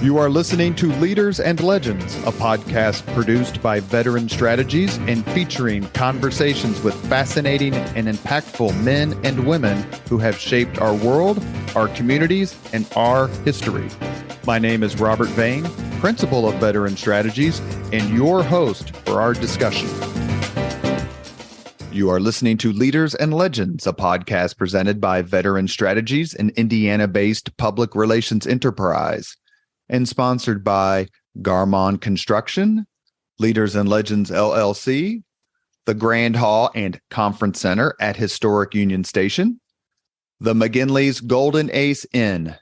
You are listening to Leaders and Legends, a podcast produced by Veteran Strategies and featuring conversations with fascinating and impactful men and women who have shaped our world, our communities, and our history. My name is Robert Vane, Principal of Veteran Strategies, and your host for our discussion. You are listening to Leaders and Legends, a podcast presented by Veteran Strategies, an Indiana-based public relations enterprise, and sponsored by Garmon Construction, Leaders and Legends LLC, the Grand Hall and Conference Center at Historic Union Station, the McGinley's Golden Ace Inn,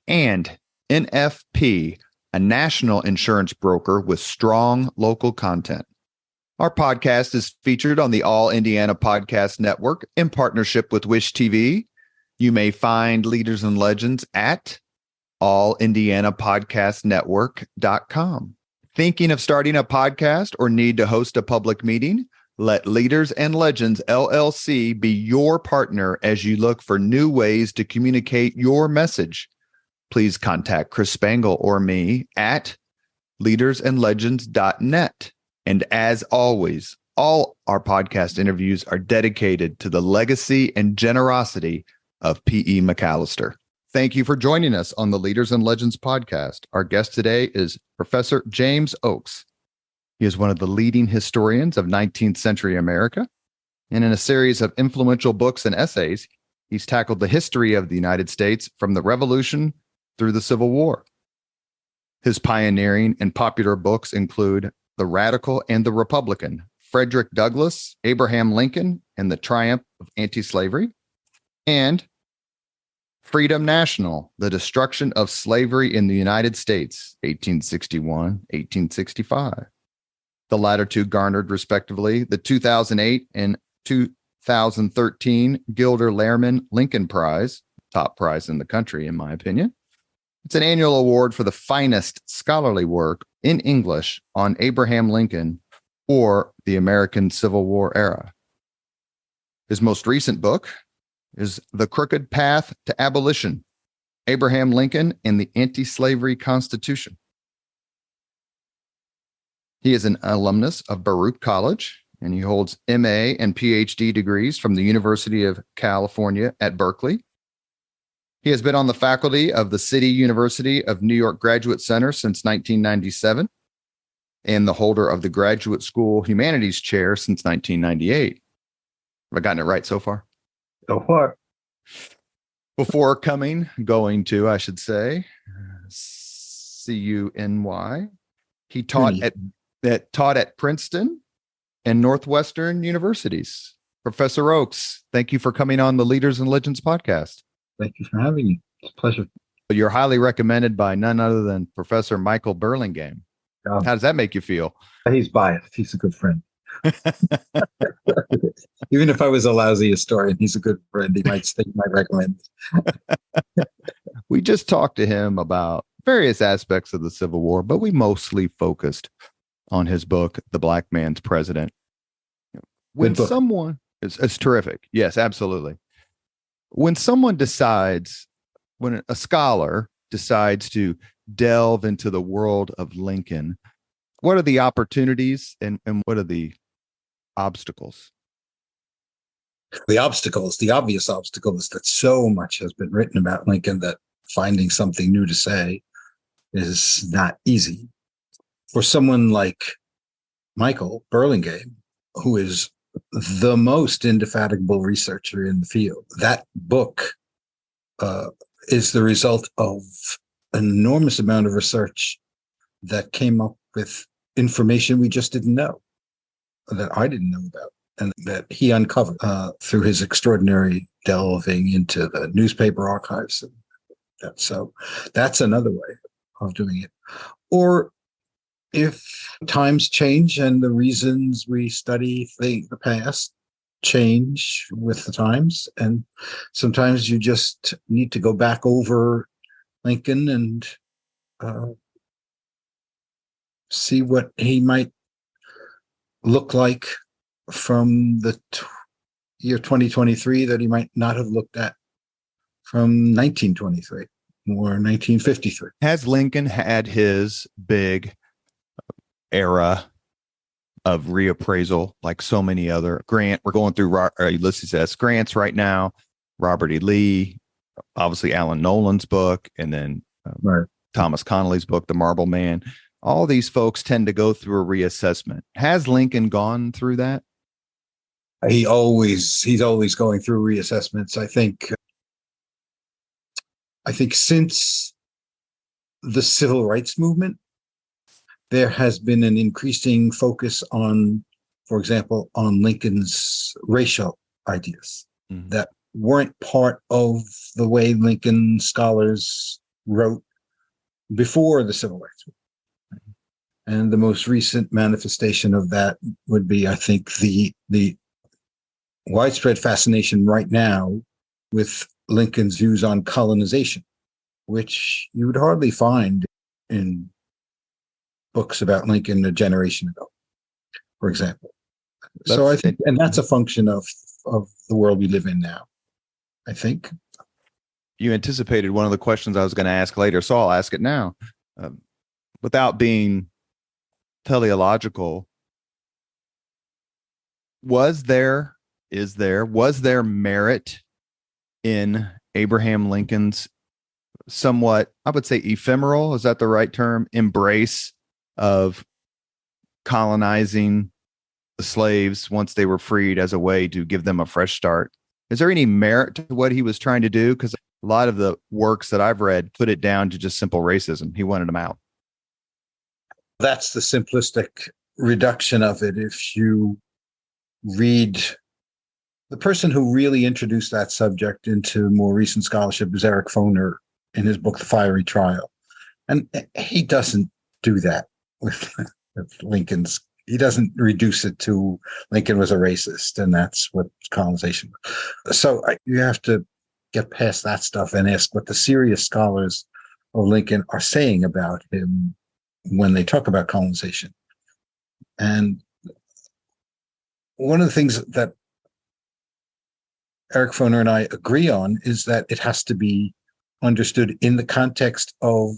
and NFP, a national insurance broker with strong local content. Our podcast is featured on the All Indiana Podcast Network in partnership with Wish TV. You may find Leaders and Legends at allindianapodcastnetwork.com. Thinking of starting a podcast or need to host a public meeting? Let Leaders and Legends LLC be your partner as you look for new ways to communicate your message. Please contact Chris Spangle or me at leadersandlegends.net. And as always, all our podcast interviews are dedicated to the legacy and generosity of P.E. McAllister. Thank you for joining us on the Leaders and Legends podcast. Our guest today is Professor James Oakes. He is one of the leading historians of 19th century America, and in a series of influential books and essays, he's tackled the history of the United States from the Revolution through the Civil War. His pioneering and popular books include The Radical and the Republican, Frederick Douglass, Abraham Lincoln, and the Triumph of Anti-Slavery, and Freedom National, The Destruction of Slavery in the United States, 1861-1865. The latter two garnered, respectively, the 2008 and 2013 Gilder Lehrman Lincoln Prize, top prize in the country, in my opinion. It's an annual award for the finest scholarly work in English on Abraham Lincoln or the American Civil War era. His most recent book is The Crooked Path to Abolition, Abraham Lincoln and the Anti-Slavery Constitution. He is an alumnus of Baruch College, and he holds MA and PhD degrees from the University of California at Berkeley. He has been on the faculty of the City University of New York Graduate Center since 1997 and the holder of the Graduate School Humanities Chair since 1998. Have I gotten it right so far? So far. Before going to, I should say, CUNY. He taught at Princeton and Northwestern universities. Professor Oakes, thank you for coming on the Leaders and Legends podcast. Thank you for having me. It's a pleasure. You're highly recommended by none other than Professor Michael Burlingame. How does that make you feel? He's biased. He's a good friend. Even if I was a lousy historian, he's a good friend. He might recommend. We just talked to him about various aspects of the Civil War, but we mostly focused on his book, The Black Man's President. When someone, it's terrific. Yes, absolutely. When a scholar decides to delve into the world of Lincoln, what are the opportunities and what are the obstacles? The obvious obstacle is that so much has been written about Lincoln that finding something new to say is not easy. For someone like Michael Burlingame, who is the most indefatigable researcher in the field, that book is the result of an enormous amount of research that came up with information we just didn't know, that I didn't know about, and that he uncovered through his extraordinary delving into the newspaper archives. So that's another way of doing it. Or if times change and the reasons we study the past change with the times, and sometimes you just need to go back over Lincoln and see what he might look like from the year 2023 that he might not have looked at from 1923. or 1953. Has Lincoln had his big era of reappraisal like so many other Grant? We're going through Ulysses S. Grant's right now, Robert E. Lee, obviously Alan Nolan's book, and then Right. Thomas Connolly's book, The Marble Man. All these folks tend to go through a reassessment. Has Lincoln gone through that? He's always going through reassessments. I think since the civil rights movement, there has been an increasing focus on, for example, on Lincoln's racial ideas that weren't part of the way Lincoln scholars wrote before the civil rights movement. And the most recent manifestation of that would be, I think, the widespread fascination right now with Lincoln's views on colonization, which you would hardly find in books about Lincoln a generation ago, for example. So I think, and that's a function of the world we live in now, I think. You anticipated one of the questions I was going to ask later, so I'll ask it now. Without being teleological, was there merit in Abraham Lincoln's somewhat, I would say, ephemeral, is that the right term, embrace of colonizing the slaves once they were freed as a way to give them a fresh start? Is there any merit to what he was trying to do? Because a lot of the works that I've read put it down to just simple racism. He wanted them out. That's the simplistic reduction of it. If you read, the person who really introduced that subject into more recent scholarship is Eric Foner in his book, The Fiery Trial. And he doesn't do that with Lincoln's. He doesn't reduce it to Lincoln was a racist and that's what colonization was. So you have to get past that stuff and ask what the serious scholars of Lincoln are saying about him when they talk about colonization. And one of the things that Eric Foner and I agree on is that it has to be understood in the context of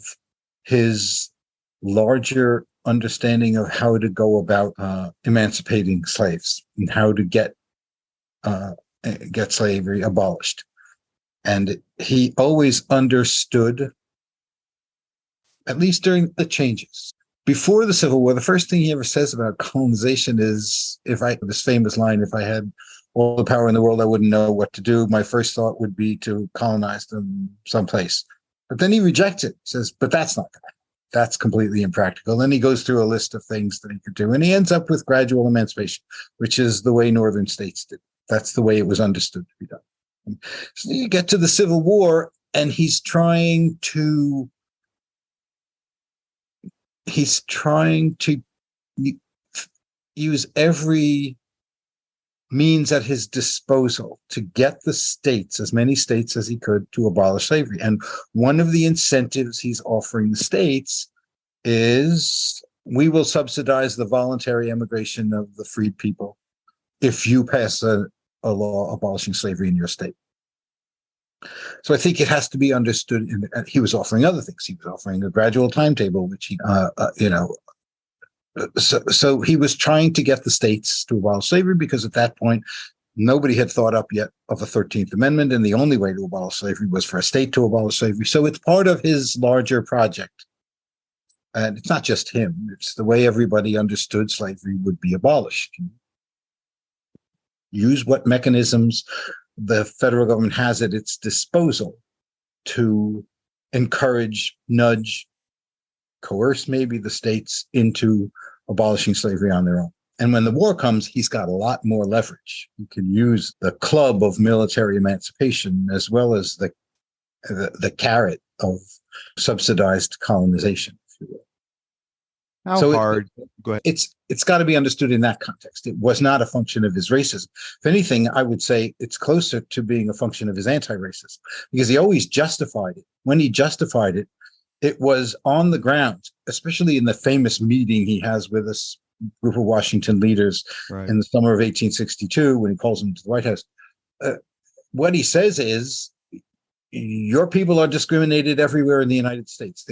his larger understanding of how to go about emancipating slaves and how to get slavery abolished. And he always understood, at least during the changes. Before the Civil War, the first thing he ever says about colonization is, this famous line, if I had all the power in the world, I wouldn't know what to do. My first thought would be to colonize them someplace. But then he rejects it, says, but that's not going to happen. That's completely impractical. Then he goes through a list of things that he could do. And he ends up with gradual emancipation, which is the way northern states did. That's the way it was understood to be done. So you get to the Civil War, and he's trying to use every means at his disposal to get the states, as many states as he could, to abolish slavery. And one of the incentives he's offering the states is, we will subsidize the voluntary emigration of the freed people if you pass a law abolishing slavery in your state. So I think it has to be understood. He was offering other things. He was offering a gradual timetable, which he, So he was trying to get the states to abolish slavery because at that point, nobody had thought up yet of a 13th Amendment, and the only way to abolish slavery was for a state to abolish slavery. So it's part of his larger project. And it's not just him. It's the way everybody understood slavery would be abolished. Use what mechanisms the federal government has at its disposal to encourage, nudge, coerce maybe the states into abolishing slavery on their own. And when the war comes, he's got a lot more leverage. He can use the club of military emancipation as well as the carrot of subsidized colonization, if you will. How hard? Go ahead. It's got to be understood in that context. It was not a function of his racism. If anything, I would say it's closer to being a function of his anti-racism, because he always justified it. When he justified it, it was on the ground, especially in the famous meeting he has with a group of Washington leaders in the summer of 1862 when he calls them to the White House. What he says is, your people are discriminated everywhere in the United States.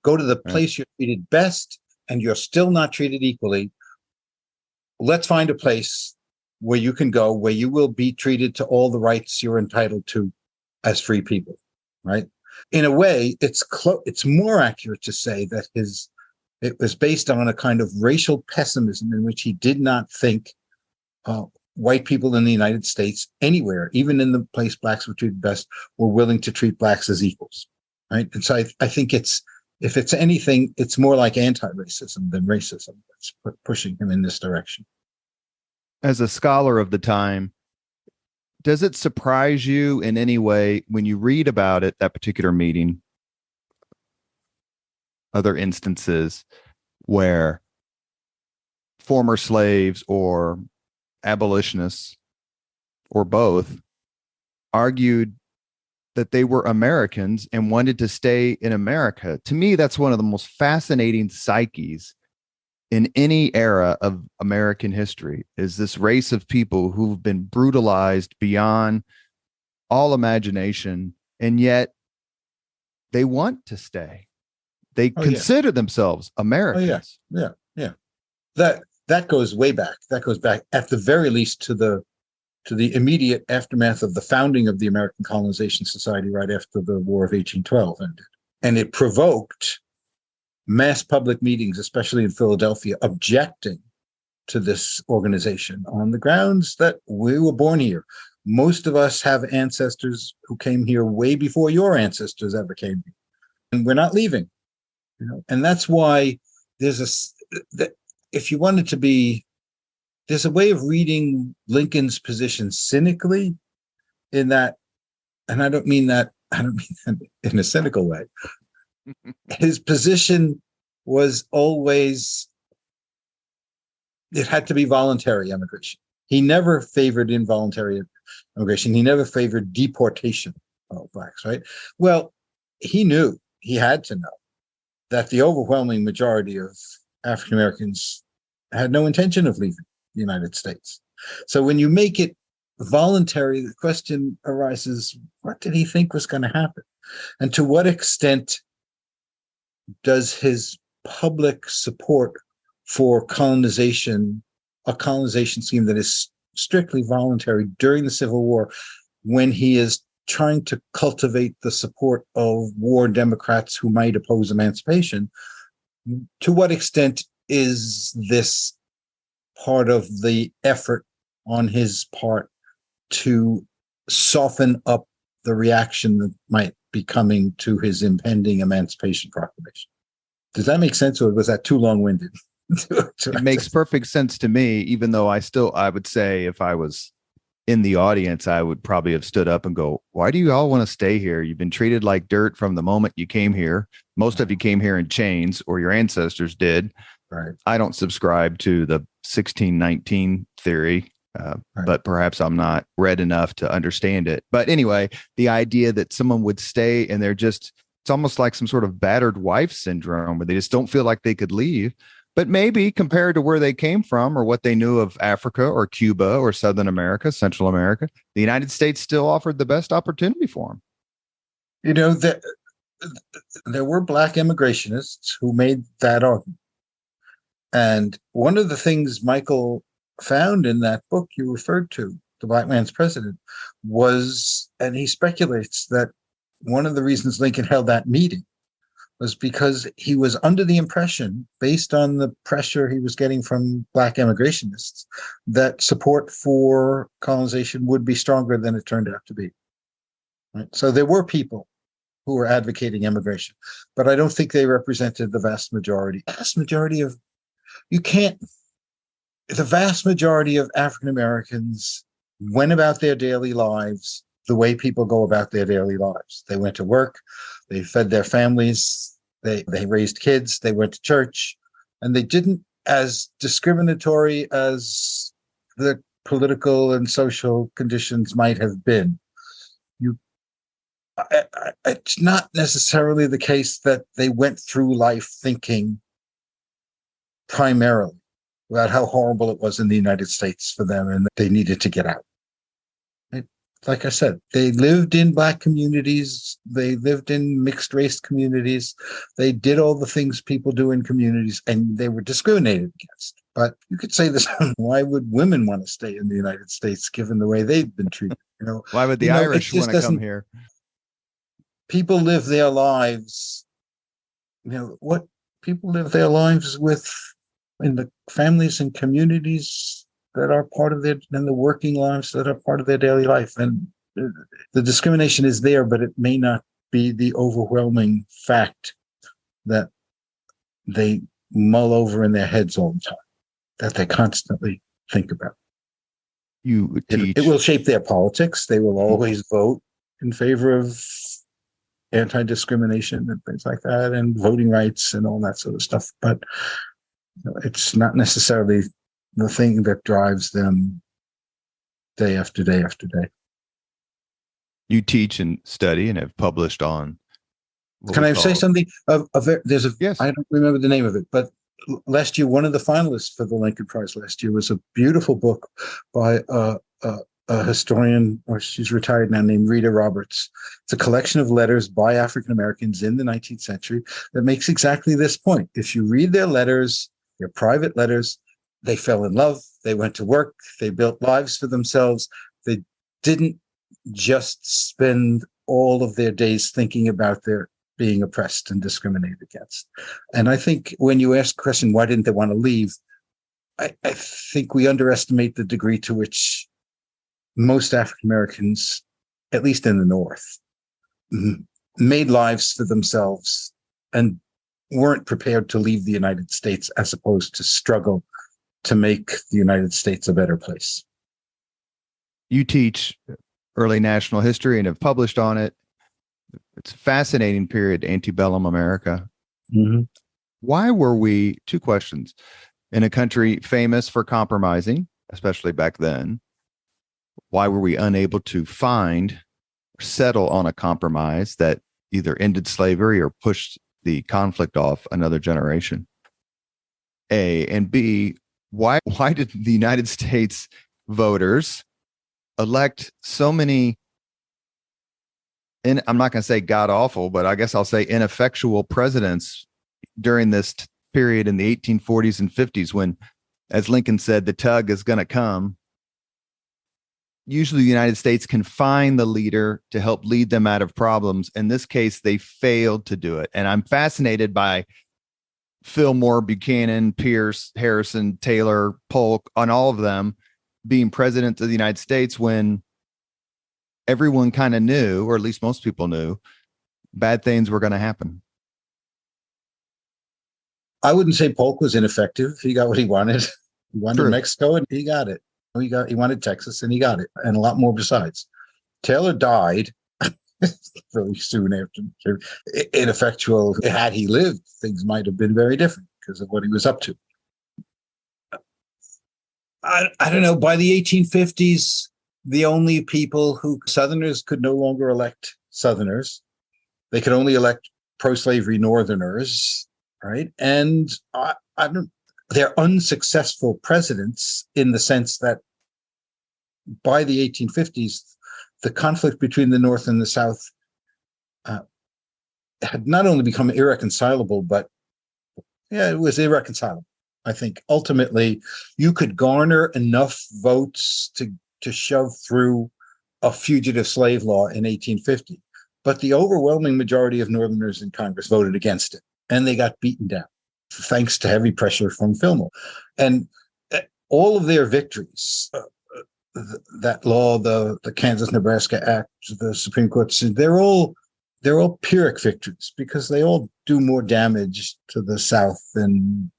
Go to the place you're treated best and you're still not treated equally. Let's find a place where you can go, where you will be treated to all the rights you're entitled to as free people, right? In a way, it's more accurate to say that it was based on a kind of racial pessimism in which he did not think white people in the United States, anywhere, even in the place blacks were treated best, were willing to treat blacks as equals, right? And so I think if it's anything, it's more like anti-racism than racism that's pushing him in this direction. As a scholar of the time, does it surprise you in any way when you read about it, that particular meeting, other instances where former slaves or abolitionists or both argued that they were Americans and wanted to stay in America? To me, that's one of the most fascinating psyches in any era of American history, is this race of people who've been brutalized beyond all imagination, and yet they want to stay. They consider themselves Americans. Yeah. That goes way back. That goes back at the very least to the immediate aftermath of the founding of the American Colonization Society right after the War of 1812 ended. And it provoked mass public meetings, especially in Philadelphia, objecting to this organization on the grounds that we were born here. Most of us have ancestors who came here way before your ancestors ever came here, and we're not leaving. And that's why there's if you wanted to be, there's a way of reading Lincoln's position cynically, in that, and I don't mean that in a cynical way. His position was always, it had to be voluntary immigration. He never favored involuntary immigration. He never favored deportation of blacks, right? Well, he had to know that the overwhelming majority of African Americans had no intention of leaving the United States. So when you make it voluntary, the question arises, what did he think was going to happen? And to what extent does his public support for colonization, a colonization scheme that is strictly voluntary during the Civil War, when he is trying to cultivate the support of war Democrats who might oppose emancipation, to what extent is this part of the effort on his part to soften up the reaction that might be coming to his impending Emancipation Proclamation? Does that make sense, or was that too long-winded? It makes perfect sense to me, even though I would say if I was in the audience, I would probably have stood up and go, why do you all want to stay here? You've been treated like dirt from the moment you came here. Most of you came here in chains, or your ancestors did. Right. I don't subscribe to the 1619 theory, but perhaps I'm not read enough to understand it. But anyway, the idea that someone would stay and it's almost like some sort of battered wife syndrome, where they just don't feel like they could leave. But maybe compared to where they came from or what they knew of Africa or Cuba or Southern America, Central America, the United States still offered the best opportunity for them. There were black immigrationists who made that argument. And one of the things Michael found in that book you referred to, The Black Man's President, was, and he speculates that one of the reasons Lincoln held that meeting was because he was under the impression, based on the pressure he was getting from black immigrationists, that support for colonization would be stronger than it turned out to be. Right? So there were people who were advocating immigration, but I don't think they represented the vast majority. The vast majority of African Americans went about their daily lives the way people go about their daily lives. They went to work, they fed their families, they raised kids, they went to church, and they didn't, as discriminatory as the political and social conditions might have been. It's not necessarily the case that they went through life thinking primarily about how horrible it was in the United States for them and that they needed to get out. like I said, they lived in Black communities. They lived in mixed race communities. They did all the things people do in communities, and they were discriminated against. But you could say this: why would women want to stay in the United States, given the way they've been treated? Why would the Irish want to come here? People live their lives. What people live their lives with in the families and communities that are part of and the working lives that are part of their daily life. And the discrimination is there, but it may not be the overwhelming fact that they mull over in their heads all the time, that they constantly think about. You teach. It will shape their politics. They will always vote in favor of anti-discrimination and things like that, and voting rights and all that sort of stuff. But it's not necessarily the thing that drives them day after day after day. You teach and study and have published on. Can I say something? Yes. I don't remember the name of it, but last year, one of the finalists for the Lincoln Prize last year was a beautiful book by a historian, or she's retired now, named Rita Roberts. It's a collection of letters by African Americans in the 19th century that makes exactly this point. If you read their letters, their private letters, they fell in love, they went to work, they built lives for themselves. They didn't just spend all of their days thinking about their being oppressed and discriminated against. And I think when you ask the question, why didn't they want to leave? I think we underestimate the degree to which most African Americans, at least in the North, made lives for themselves and weren't prepared to leave the United States, as opposed to struggle to make the United States a better place. You teach early national history and have published on it. It's a fascinating period, antebellum America. Mm-hmm. Why were we, two questions, in a country famous for compromising, especially back then, why were we unable to find or settle on a compromise that either ended slavery or pushed the conflict off another generation? A, and B, why did the United States voters elect so many, and I'm not going to say god awful, but I guess I'll say ineffectual presidents during this period in the 1840s and 50s, when, as Lincoln said, the tug is going to come. Usually the United States can find the leader to help lead them out of problems. In this case, they failed to do it. And I'm fascinated by Fillmore, Buchanan, Pierce, Harrison, Taylor, Polk, on all of them being president of the United States when everyone kind of knew, or at least most people knew, bad things were going to happen. I wouldn't say Polk was ineffective. He got what he wanted. He wanted True. Mexico, and he got it. He wanted Texas, and he got it, and a lot more besides. Taylor died really soon after. Ineffectual. Had he lived, things might have been very different because of what he was up to. I don't know. By the 1850s, the only people Southerners could no longer elect Southerners. They could only elect pro-slavery Northerners, right? And they're unsuccessful presidents in the sense that by the 1850s, the conflict between the North and the South had not only become irreconcilable, but it was irreconcilable. I think ultimately you could garner enough votes to shove through a fugitive slave law in 1850, but the overwhelming majority of Northerners in Congress voted against it, and they got beaten down thanks to heavy pressure from Fillmore. And all of their victories, that law, the Kansas-Nebraska Act, the Supreme Court, they're all Pyrrhic victories because they all do more damage to the South than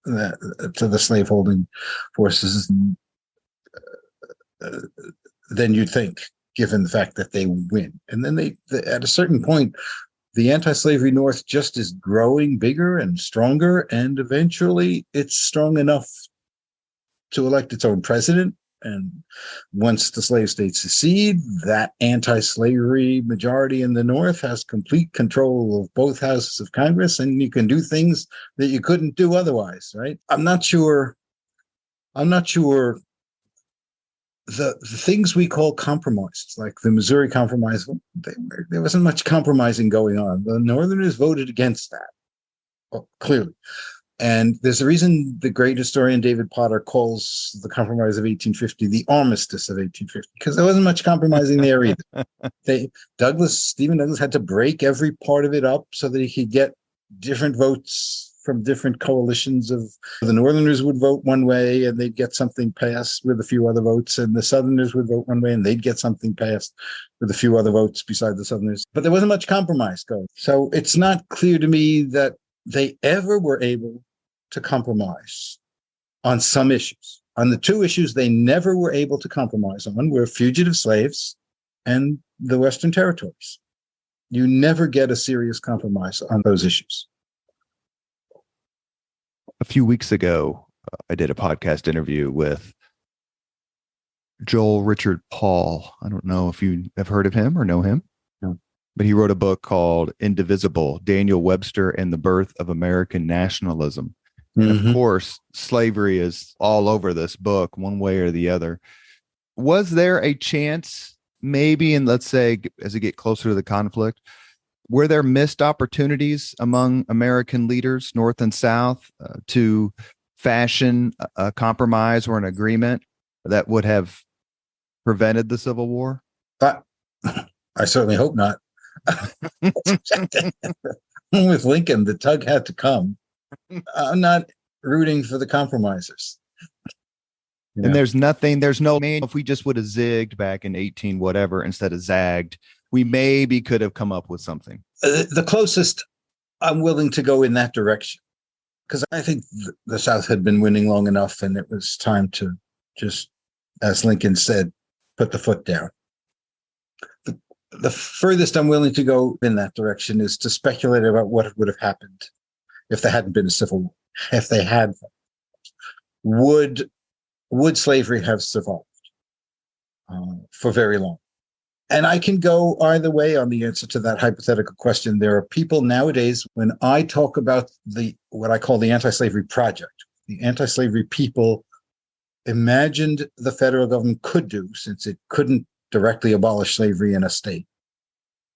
to the slaveholding forces than you'd think, given the fact that they win. And then at a certain point, the anti-slavery North just is growing bigger and stronger, and eventually it's strong enough to elect its own president. And once the slave states secede, that anti-slavery majority in the North has complete control of both houses of Congress, and you can do things that you couldn't do otherwise, right? I'm not sure the things we call compromises, like the Missouri Compromise, there wasn't much compromising going on. The Northerners voted against that, clearly. And there's a reason the great historian David Potter calls the Compromise of 1850 the Armistice of 1850, because there wasn't much compromising there either. Stephen Douglas had to break every part of it up so that he could get different votes from different coalitions of the Northerners would vote one way and they'd get something passed with a few other votes, and the Southerners would vote one way and they'd get something passed with a few other votes beside the Southerners. But there wasn't much compromise going. So it's not clear to me that they ever were able to compromise on some issues. On the two issues they never were able to compromise on were fugitive slaves and the Western Territories. You never get a serious compromise on those issues. A few weeks ago, I did a podcast interview with Joel Richard Paul. I don't know if you have heard of him or know him, no. But he wrote a book called Indivisible, Daniel Webster and the Birth of American Nationalism. And of course, slavery is all over this book, one way or the other. Was there a chance, maybe, and let's say as we get closer to the conflict, were there missed opportunities among American leaders, North and South, to fashion a compromise or an agreement that would have prevented the Civil War? But I certainly hope not. With Lincoln, the tug had to come. I'm not rooting for the compromisers. And there's no, if we just would have zigged back in 18 whatever instead of zagged, we maybe could have come up with something. The closest I'm willing to go in that direction, because I think the South had been winning long enough and it was time to just, as Lincoln said, put the foot down. The furthest I'm willing to go in that direction is to speculate about what would have happened if there hadn't been a civil war. If they had, would slavery have survived for very long? And I can go either way on the answer to that hypothetical question. There are people nowadays, when I talk about what I call the anti-slavery project, the anti-slavery people imagined the federal government could do, since it couldn't directly abolish slavery in a state.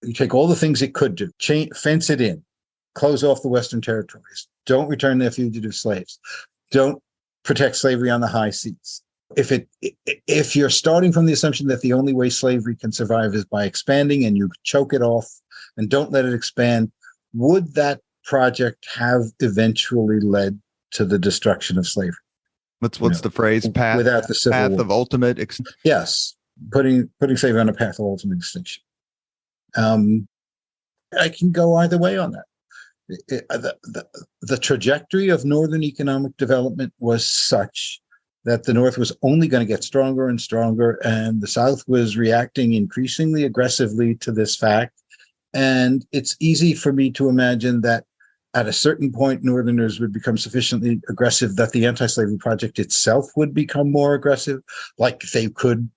You take all the things it could do, fence it in, close off the Western Territories, don't return their fugitive slaves, don't protect slavery on the high seas. If you're starting from the assumption that the only way slavery can survive is by expanding and you choke it off and don't let it expand, would that project have eventually led to the destruction of slavery? What's the phrase? Path without the Civil War. Of ultimate yes, putting slavery on a path of ultimate extinction. I can go either way on that. The trajectory of Northern economic development was such that the North was only going to get stronger and stronger, and the South was reacting increasingly aggressively to this fact. And it's easy for me to imagine that at a certain point, Northerners would become sufficiently aggressive that the anti-slavery project itself would become more aggressive, like they could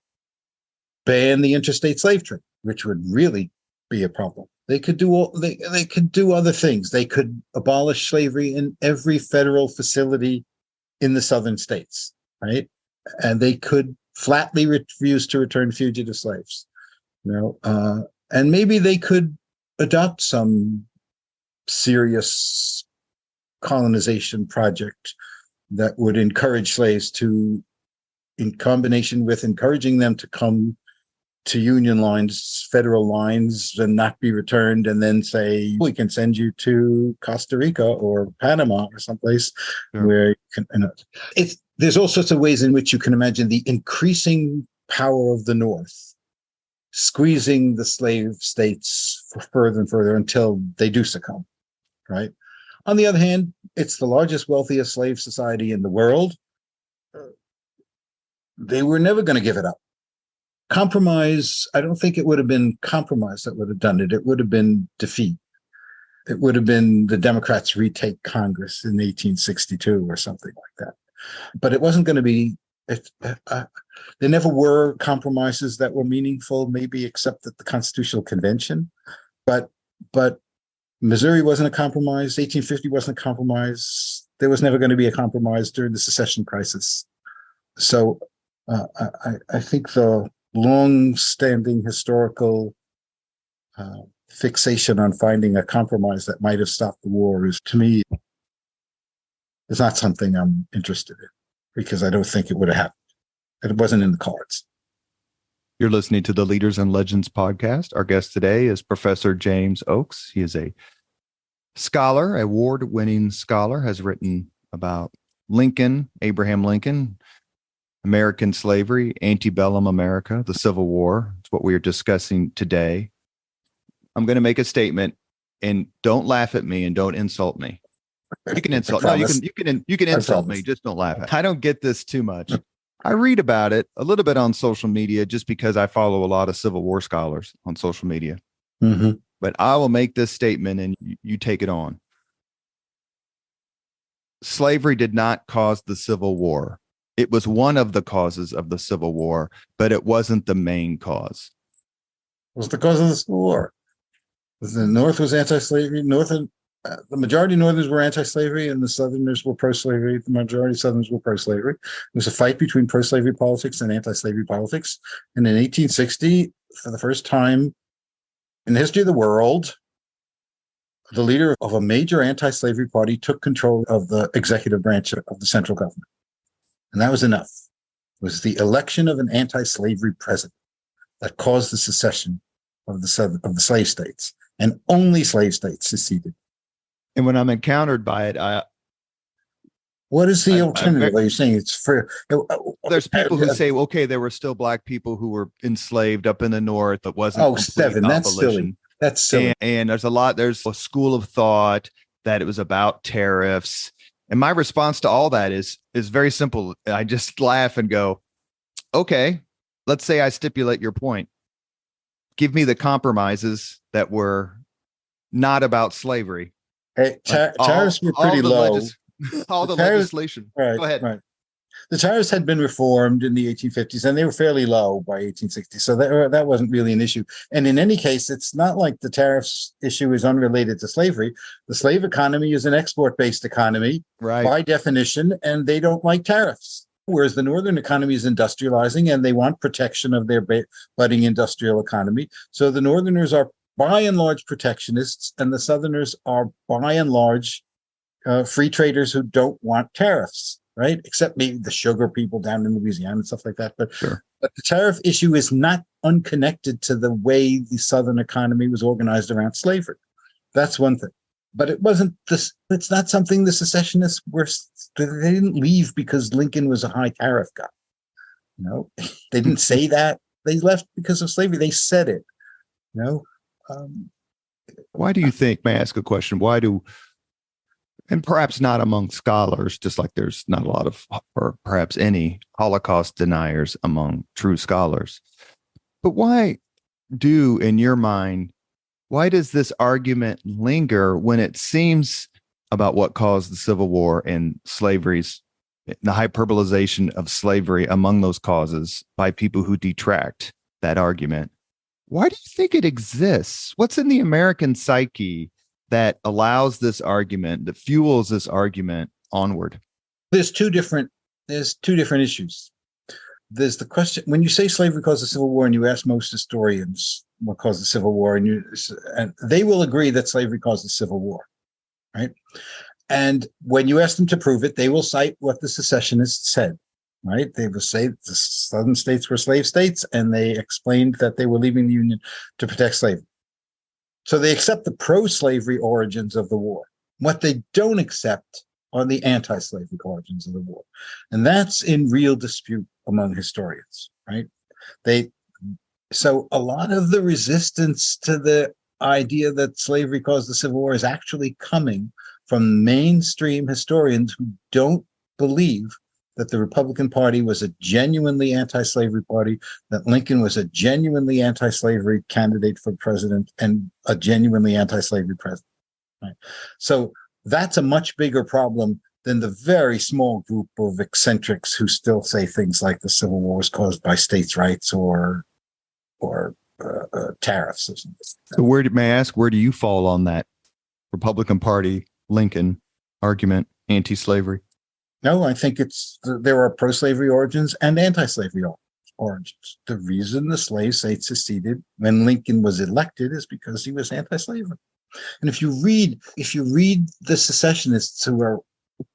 ban the interstate slave trade, which would really be a problem. They could do they could do other things. They could abolish slavery in every federal facility in the southern states, right? And they could flatly refuse to return fugitive slaves. And maybe they could adopt some serious colonization project that would encourage slaves to, in combination with encouraging them to come to Union lines, federal lines, and not be returned, and then say, we can send you to Costa Rica or Panama or someplace where you can. There's all sorts of ways in which you can imagine the increasing power of the North squeezing the slave states further and further until they do succumb, right? On the other hand, it's the largest, wealthiest slave society in the world. They were never going to give it up. Compromise, I don't think it would have been compromise that would have done it. It would have been defeat. It would have been the Democrats retake Congress in 1862 or something like that. But it wasn't going to be, there never were compromises that were meaningful, maybe except at the Constitutional Convention. But Missouri wasn't a compromise. 1850 wasn't a compromise. There was never going to be a compromise during the secession crisis. So I think the long-standing historical fixation on finding a compromise that might have stopped the war is, to me, is not something I'm interested in, because I don't think it would have happened. It wasn't in the cards. You're listening to the Leaders and Legends podcast. Our guest today is Professor James Oakes. He is a scholar, award-winning scholar, has written about Lincoln, Abraham Lincoln, American slavery, antebellum America, the Civil War. It's what we are discussing today. I'm going to make a statement, and don't laugh at me and don't insult me. You can insult. No, you can insult me. Just don't laugh. I don't get this too much. I read about it a little bit on social media just because I follow a lot of Civil War scholars on social media. Mm-hmm. But I will make this statement and you take it on. Slavery did not cause the Civil War. It was one of the causes of the Civil War, but it wasn't the main cause. It was the cause of the Civil War. The North was anti-slavery. The majority of Northerners were anti-slavery, and the Southerners were pro-slavery. The majority of Southerners were pro-slavery. It was a fight between pro-slavery politics and anti-slavery politics. And in 1860, for the first time in the history of the world, the leader of a major anti-slavery party took control of the executive branch of the central government. And that was enough. It was the election of an anti-slavery president that caused the secession of the slave states, and only slave states seceded. And when I'm encountered by it, what is the alternative? Are you saying it's for? There's people who say, okay, there were still black people who were enslaved up in the North, but wasn't. Oh, Stephen, that's silly. That's silly. And there's a school of thought that it was about tariffs. And my response to all that is very simple. I just laugh and go, okay, let's say I stipulate your point. Give me the compromises that were not about slavery. Hey, tariffs were pretty low. All the legislation. Right, go ahead. Right. The tariffs had been reformed in the 1850s, and they were fairly low by 1860. So that wasn't really an issue. And in any case, it's not like the tariffs issue is unrelated to slavery. The slave economy is an export-based economy, right, by definition, and they don't like tariffs. Whereas the Northern economy is industrializing, and they want protection of their budding industrial economy. So the Northerners are by and large protectionists, and the Southerners are by and large free traders who don't want tariffs, right? Except maybe the sugar people down in Louisiana and stuff like that. But, sure. But the tariff issue is not unconnected to the way the Southern economy was organized around slavery. That's one thing. But it wasn't this. It's not something the secessionists were. They didn't leave because Lincoln was a high tariff guy. They didn't say that. They left because of slavery. They said it. Why do you think? May I ask a question? Why do? And perhaps not among scholars, just like there's not a lot of, or perhaps any Holocaust deniers among true scholars. But why in your mind, why does this argument linger when it seems about what caused the Civil War and slavery's, the hyperbolization of slavery among those causes by people who detract that argument? Why do you think it exists? What's in the American psyche that allows this argument, that fuels this argument onward? There's two different issues. There's the question, when you say slavery caused the Civil War, and you ask most historians what caused the Civil War, and they will agree that slavery caused the Civil War, right? And when you ask them to prove it, they will cite what the secessionists said, right? They will say the Southern states were slave states, and they explained that they were leaving the Union to protect slavery. So they accept the pro-slavery origins of the war. What they don't accept are the anti-slavery origins of the war. And that's in real dispute among historians, right? So a lot of the resistance to the idea that slavery caused the Civil War is actually coming from mainstream historians who don't believe that the Republican Party was a genuinely anti-slavery party, that Lincoln was a genuinely anti-slavery candidate for president and a genuinely anti-slavery president. Right? So that's a much bigger problem than the very small group of eccentrics who still say things like the Civil War was caused by states' rights or tariffs or something. So may I ask, where do you fall on that Republican Party, Lincoln argument, anti-slavery? No, I think there are pro-slavery origins and anti-slavery origins. The reason the slave state seceded when Lincoln was elected is because he was anti-slavery. And if you read the secessionists who are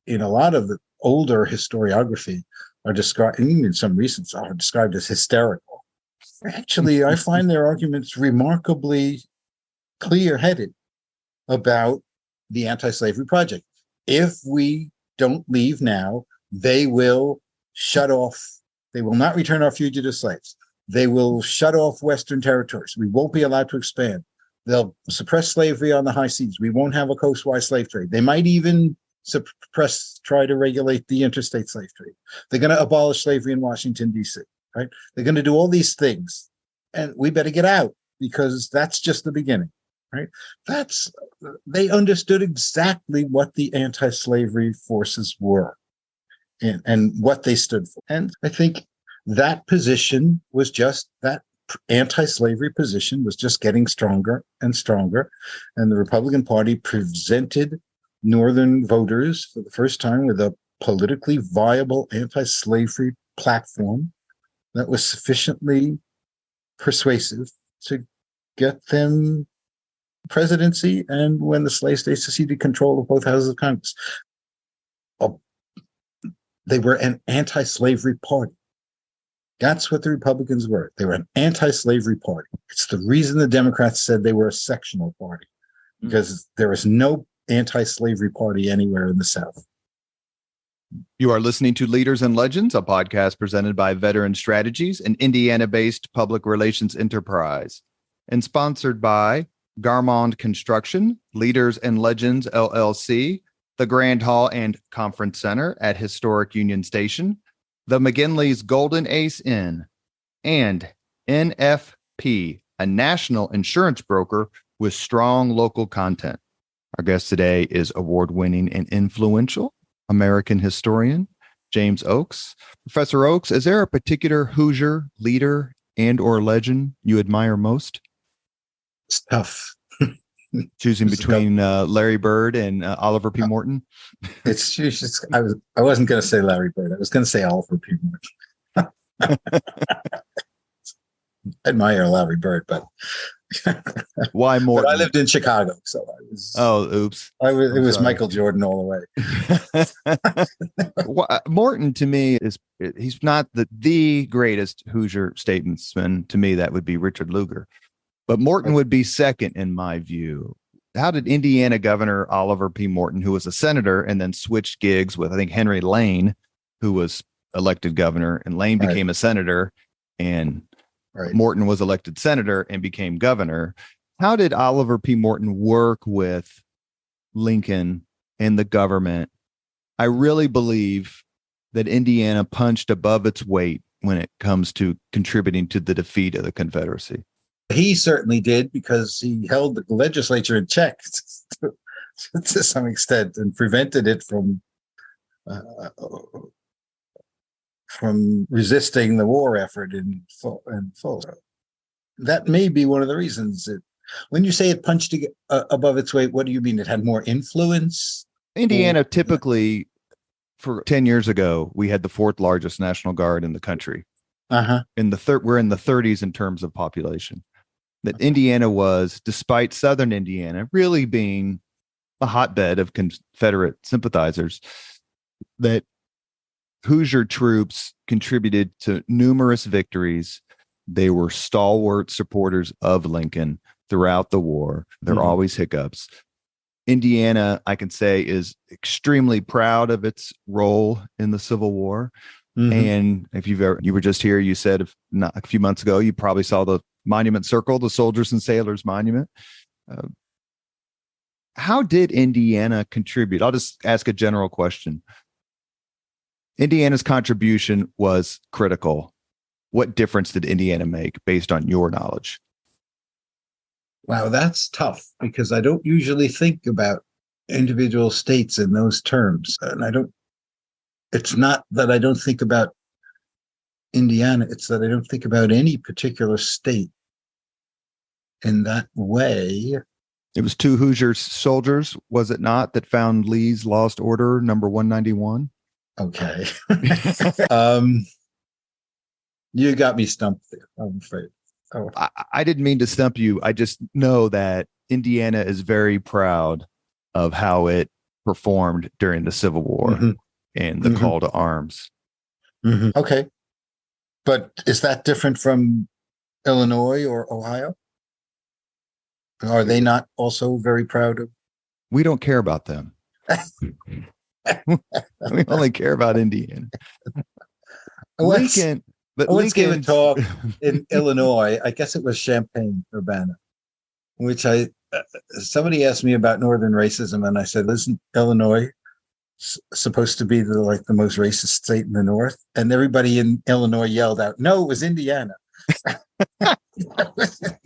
in a lot of the older historiography are described, and even some recent are described as hysterical. Actually, I find their arguments remarkably clear-headed about the anti-slavery project. If we don't leave now, they will shut off. They will not return our fugitive slaves. They will shut off Western territories. We won't be allowed to expand. They'll suppress slavery on the high seas. We won't have a coastwise slave trade. They might even try to regulate the interstate slave trade. They're going to abolish slavery in Washington, D.C., right? They're going to do all these things. And we better get out because that's just the beginning, right? They understood exactly what the anti-slavery forces were and what they stood for. And I think that position was just that anti-slavery position was just getting stronger and stronger. And the Republican Party presented Northern voters for the first time with a politically viable anti-slavery platform that was sufficiently persuasive to get them presidency, and when the slave states seceded, control of both houses of Congress. They were an anti-slavery party. That's what the Republicans were. They were an anti-slavery party. It's the reason the Democrats said they were a sectional party, because there is no anti-slavery party anywhere in the South. You are listening to Leaders and Legends, a podcast presented by Veteran Strategies, an Indiana-based public relations enterprise, and sponsored by Garmond Construction, Leaders and Legends, LLC, the Grand Hall and Conference Center at Historic Union Station, the McGinley's Golden Ace Inn, and NFP, a national insurance broker with strong local content. Our guest today is award-winning and influential American historian James Oakes. Professor Oakes, is there a particular Hoosier leader and or legend you admire most? It's tough. Choosing between Larry Bird and Oliver P. Morton? I wasn't going to say Larry Bird. I was going to say Oliver P. Morton. I admire Larry Bird, but why Morton? But I lived in Chicago, so I was. Oh, oops! It was Michael Jordan all the way. Morton, to me, he's not the greatest Hoosier statesman. To me, that would be Richard Lugar, but Morton would be second in my view. How did Indiana Governor Oliver P. Morton, who was a senator and then switched gigs with, I think, Henry Lane, who was elected governor, and Lane became a senator, and Morton was elected senator and became governor. How did Oliver P. Morton work with Lincoln and the government? I really believe that Indiana punched above its weight when it comes to contributing to the defeat of the Confederacy. He certainly did, because he held the legislature in check to some extent and prevented it from resisting the war effort in full. That may be one of the reasons. When you say it punched above its weight, what do you mean? It had more influence? Indiana typically, for 10 years ago, we had the fourth largest National Guard in the country. Uh-huh. We're in the 30s in terms of population. That Indiana was, despite Southern Indiana really being a hotbed of Confederate sympathizers, that Hoosier troops contributed to numerous victories. They were stalwart supporters of Lincoln throughout the war. There are always hiccups. Indiana, I can say, is extremely proud of its role in the Civil War. Mm-hmm. And if you were just here, you said a few months ago, you probably saw the Monument Circle, the Soldiers and Sailors Monument. How did Indiana contribute? I'll just ask a general question. Indiana's contribution was critical. What difference did Indiana make based on your knowledge? Wow, that's tough, because I don't usually think about individual states in those terms. And it's not that I don't think about Indiana, it's that I don't think about any particular state in that way. It was 2 Hoosier soldiers, was it not, that found Lee's lost order number 191? Okay. You got me stumped there, I'm afraid. Oh. I didn't mean to stump you. I just know that Indiana is very proud of how it performed during the Civil War and the call to arms. Okay. But is that different from Illinois or Ohio? Are they not also very proud of? We don't care about them. We only care about Indiana. Lincoln. But I once gave a talk in Illinois. I guess it was Champaign-Urbana, which somebody asked me about Northern racism, and I said, "Isn't Illinois supposed to be the most racist state in the North?" And everybody in Illinois yelled out, "No, it was Indiana."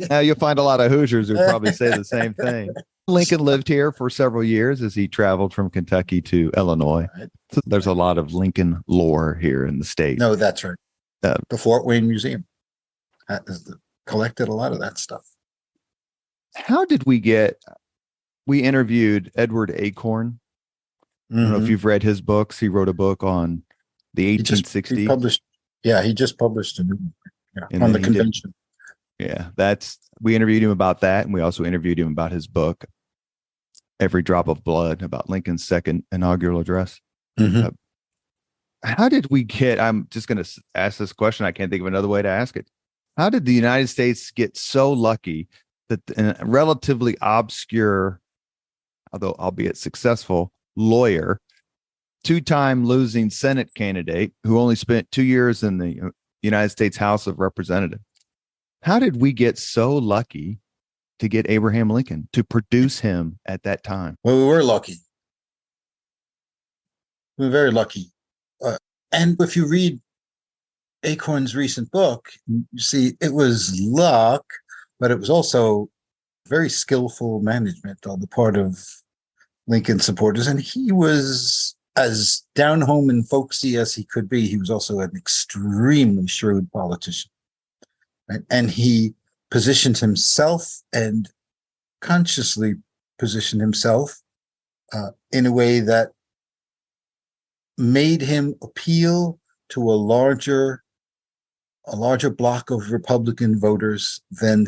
Now you'll find a lot of Hoosiers who probably say the same thing. Lincoln lived here for several years as he traveled from Kentucky to Illinois. So there's a lot of Lincoln lore here in the state. No, that's right. The Fort Wayne Museum collected a lot of that stuff. How did we interviewed Edward Acorn. I don't know if you've read his books. He wrote a book on the 1860s. He just published a new one on the convention. We interviewed him about that. And we also interviewed him about his book, Every Drop of Blood, about Lincoln's second inaugural address. How did we I'm just going to ask this question. I can't think of another way to ask it. How did the United States get so lucky that a relatively obscure, although albeit successful, lawyer, two-time losing Senate candidate who only spent 2 years in the United States House of Representatives, how did we get so lucky to get Abraham Lincoln, to produce him at that time? Well, we were lucky. We were very lucky. And if you read Acorn's recent book, you see it was luck, but it was also very skillful management on the part of Lincoln supporters. And he was as down home and folksy as he could be. He was also an extremely shrewd politician. Right? And he positioned himself and consciously positioned himself in a way that made him appeal to a larger block of Republican voters than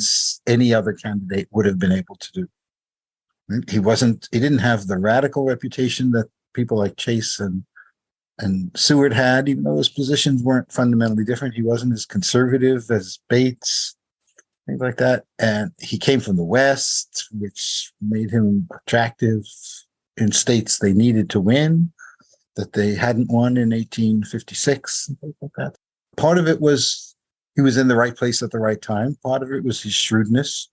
any other candidate would have been able to do. He didn't have the radical reputation that people like Chase and Seward had, even though his positions weren't fundamentally different. He wasn't as conservative as Bates, things like that. And he came from the West, which made him attractive in states they needed to win, that they hadn't won in 1856, and things like that. Part of it was he was in the right place at the right time. Part of it was his shrewdness.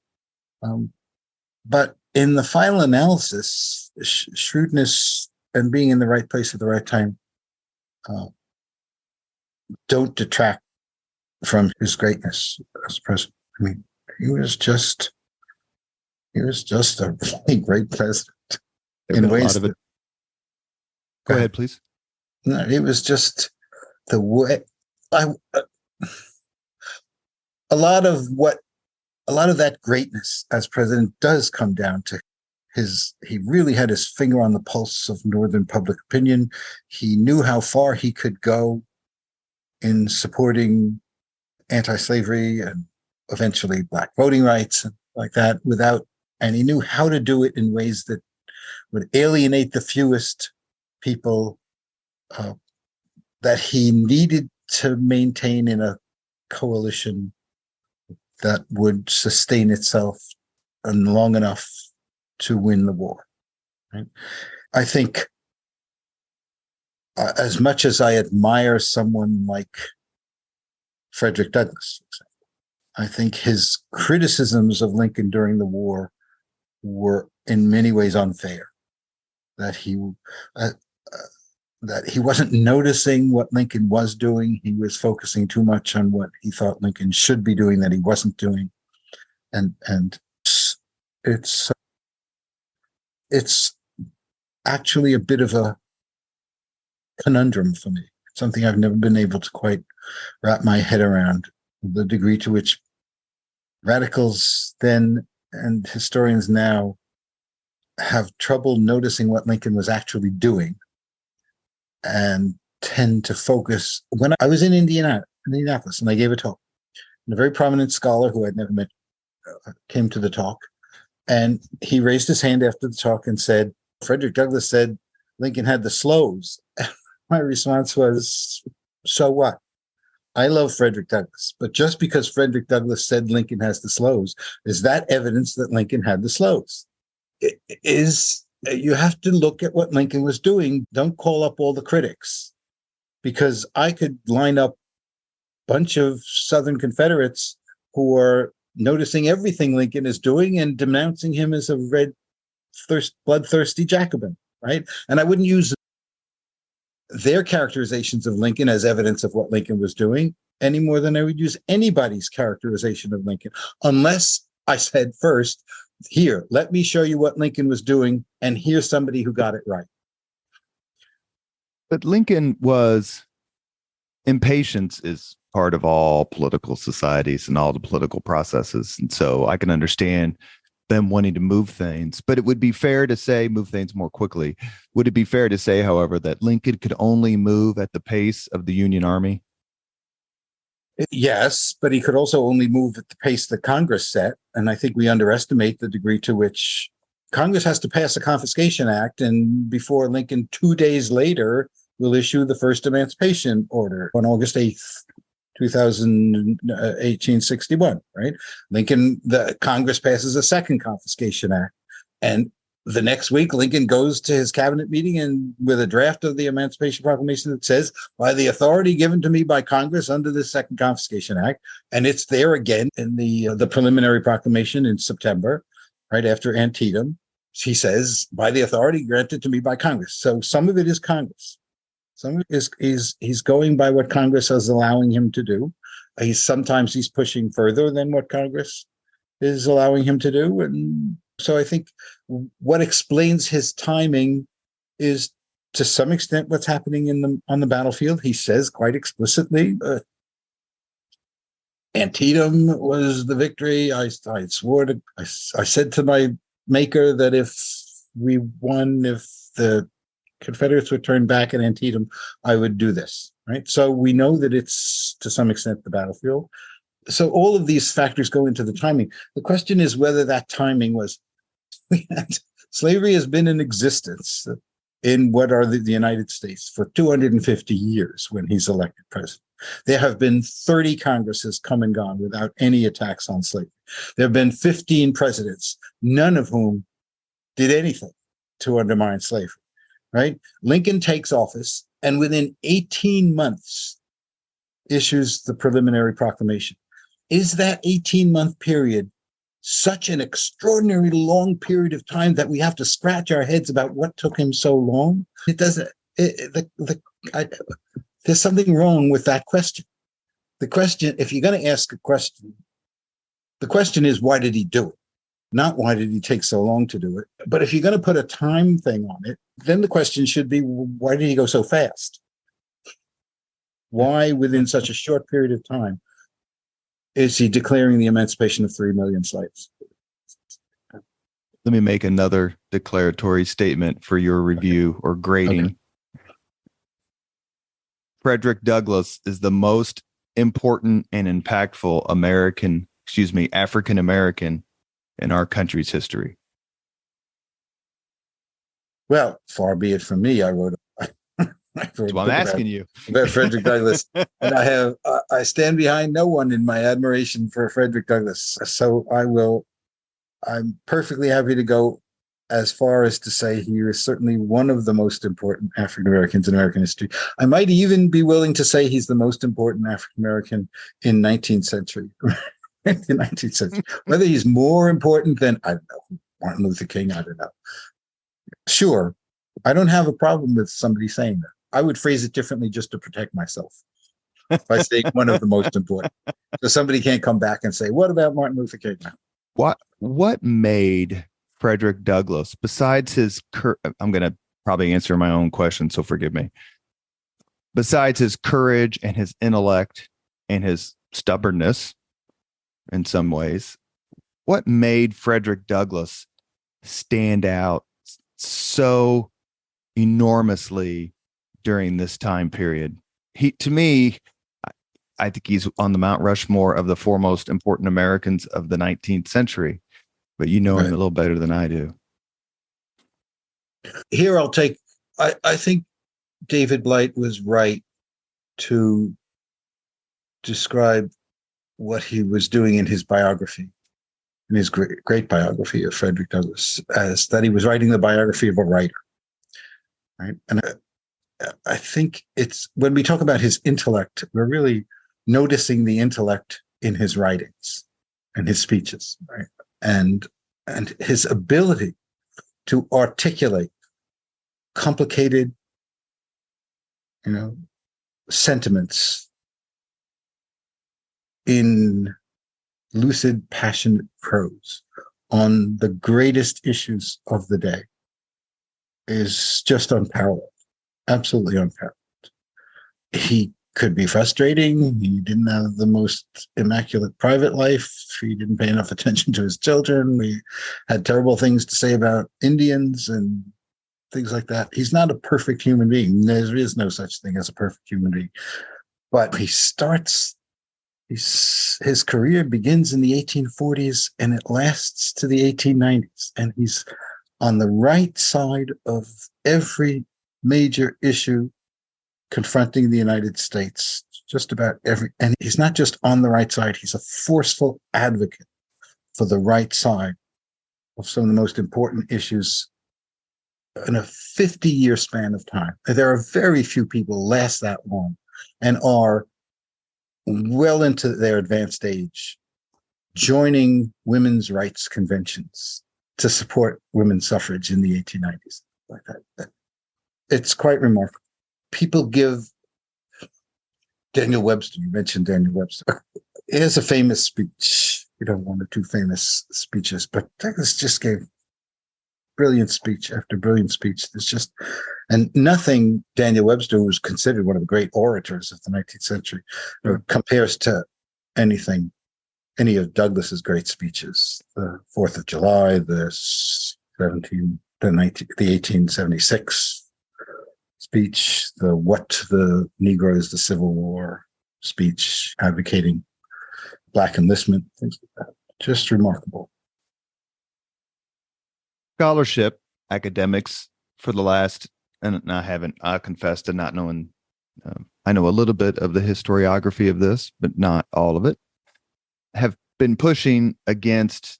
But in the final analysis, shrewdness and being in the right place at the right time don't detract from his greatness as president. I mean, he was just a really great president in ways that. Go ahead, please. No, it was just the way a lot of that greatness as president does come down to he really had his finger on the pulse of Northern public opinion. He knew how far he could go in supporting anti-slavery and eventually black voting rights and like that and he knew how to do it in ways that would alienate the fewest people that he needed to maintain in a coalition that would sustain itself long enough to win the war. Right? I think as much as I admire someone like Frederick Douglass, for example, I think his criticisms of Lincoln during the war were in many ways unfair. That he wasn't noticing what Lincoln was doing. He was focusing too much on what he thought Lincoln should be doing that he wasn't doing. And it's actually a bit of a conundrum for me. Something I've never been able to quite wrap my head around, the degree to which radicals then and historians now have trouble noticing what Lincoln was actually doing and tend to focus. When I was in Indianapolis, and I gave a talk, and a very prominent scholar who I'd never met came to the talk, and he raised his hand after the talk and said, Frederick Douglass said Lincoln had the slows. My response was, so what? I love Frederick Douglass, but just because Frederick Douglass said Lincoln has the slows, is that evidence that Lincoln had the slows? It is, you have to look at what Lincoln was doing. Don't call up all the critics, because I could line up a bunch of Southern Confederates who are noticing everything Lincoln is doing and denouncing him as a bloodthirsty Jacobin, right? And I wouldn't use their characterizations of Lincoln as evidence of what Lincoln was doing any more than I would use anybody's characterization of Lincoln, unless I said first, here, let me show you what Lincoln was doing, and here's somebody who got it right. But Lincoln was, impatience is part of all political societies and all the political processes. And so I can understand them wanting to move things, but it would be fair to say move things more quickly. Would it be fair to say, however, that Lincoln could only move at the pace of the Union Army? Yes, but he could also only move at the pace that Congress set. And I think we underestimate the degree to which Congress has to pass a confiscation act. And before Lincoln, 2 days later, will issue the first emancipation order on August 8th, 1861, right? The Congress passes a second confiscation act. And the next week, Lincoln goes to his cabinet meeting and with a draft of the Emancipation Proclamation that says, by the authority given to me by Congress under this second confiscation act. And it's there again in the preliminary proclamation in September, right after Antietam. He says, by the authority granted to me by Congress. So some of it is Congress. Some of it is he's going by what Congress is allowing him to do. Sometimes he's pushing further than what Congress is allowing him to do. And so I think what explains his timing is to some extent what's happening on the battlefield. He says quite explicitly, Antietam was the victory. I swore to, I said to my maker that if we won, if the Confederates would turn back at Antietam, I would do this, right? So we know that it's to some extent the battlefield. So all of these factors go into the timing. The question is whether that timing was, slavery has been in existence in what are the United States for 250 years when he's elected president. There have been 30 Congresses come and gone without any attacks on slavery. There have been 15 presidents, none of whom did anything to undermine slavery, right? Lincoln takes office and within 18 months issues the preliminary proclamation. Is that 18-month period such an extraordinary long period of time that we have to scratch our heads about what took him so long? It doesn't. There's something wrong with that question. The question, if you're going to ask a question, the question is, why did he do it? Not why did he take so long to do it? But if you're going to put a time thing on it, then the question should be, why did he go so fast? Why, within such a short period of time, is he declaring the emancipation of 3 million slaves? Let me make another declaratory statement for your review or grading. Okay. Frederick Douglass is the most important and impactful African American in our country's history. Well, far be it from me. I wrote That's why I'm asking you about Frederick Douglass, and I stand behind no one in my admiration for Frederick Douglass. So I'm perfectly happy to go as far as to say he is certainly one of the most important African Americans in American history. I might even be willing to say he's the most important African American in 19th century. In the 19th century, whether he's more important than, I don't know, Martin Luther King, I don't know. Sure, I don't have a problem with somebody saying that. I would phrase it differently just to protect myself by saying one of the most important. So somebody can't come back and say, what about Martin Luther King? What made Frederick Douglass, besides his, I'm going to probably answer my own question, so forgive me. Besides his courage and his intellect and his stubbornness, in some ways, what made Frederick Douglass stand out so enormously during this time period. To me, I think he's on the Mount Rushmore of the foremost important Americans of the 19th century, but you know him a little better than I do. Here I think David Blight was right to describe what he was doing in his biography, in his great biography of Frederick Douglass, as that he was writing the biography of a writer, right? And I think it's, when we talk about his intellect, we're really noticing the intellect in his writings and his speeches, right? And his ability to articulate complicated, sentiments in lucid, passionate prose on the greatest issues of the day is just unparalleled, absolutely unparalleled. He could be frustrating. He didn't have the most immaculate private life. He didn't pay enough attention to his children. He had terrible things to say about Indians and things like that. He's not a perfect human being. There is no such thing as a perfect human being. But his career begins in the 1840s and it lasts to the 1890s. And he's on the right side of every major issue confronting the United States, just about every, and he's not just on the right side, he's a forceful advocate for the right side of some of the most important issues in a 50-year span of time. There are very few people last that long and are well into their advanced age joining women's rights conventions to support women's suffrage in the 1890s. Like that. It's quite remarkable. People give Daniel Webster, you mentioned Daniel Webster. He has a famous speech. One or two famous speeches, but Douglass just gave brilliant speech after brilliant speech. There's just, and nothing Daniel Webster, who was considered one of the great orators of the 19th century, compares to any of Douglass's great speeches. The 4th of July, the 1876 speech, the What to the Negroes, the Civil War speech, advocating Black enlistment, things like that. Just remarkable. Scholarship, academics for the last, and I confess to not knowing, I know a little bit of the historiography of this, but not all of it, have been pushing against